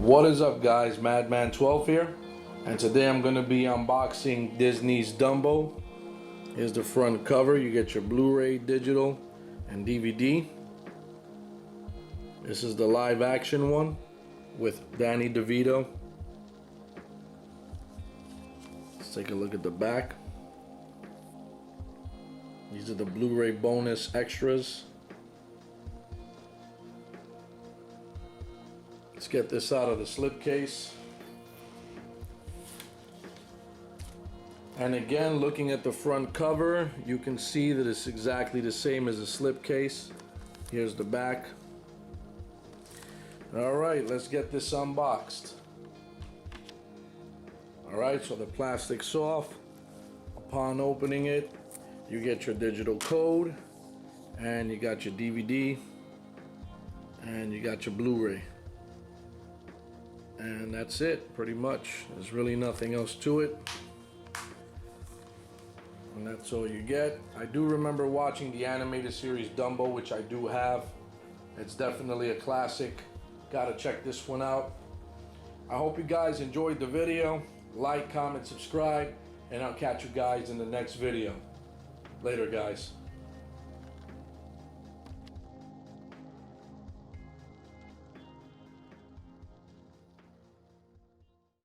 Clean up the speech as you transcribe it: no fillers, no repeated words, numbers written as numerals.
What is up, guys? Madman12 here, and today I'm going to be unboxing Disney's Dumbo. Here's the front cover. You get your Blu-ray, digital, and DVD. This is the live action one with Danny DeVito. Let's take a look at the back. These are the Blu-ray bonus extras. Let's get this out of the slipcase. And again, looking at the front cover, you can see that it's exactly the same as the slipcase. Here's the back. Alright, let's get this unboxed. Alright, so the plastic's off. Upon opening it, you get your digital code, and you got your DVD, and you got your Blu-ray. And that's it, pretty much. There's really nothing else to it. And that's all you get. I do remember watching the animated series Dumbo, which I do have. It's definitely a classic. Gotta check this one out. I hope you guys enjoyed the video. Like, comment, subscribe, and I'll catch you guys in the next video. Later, guys.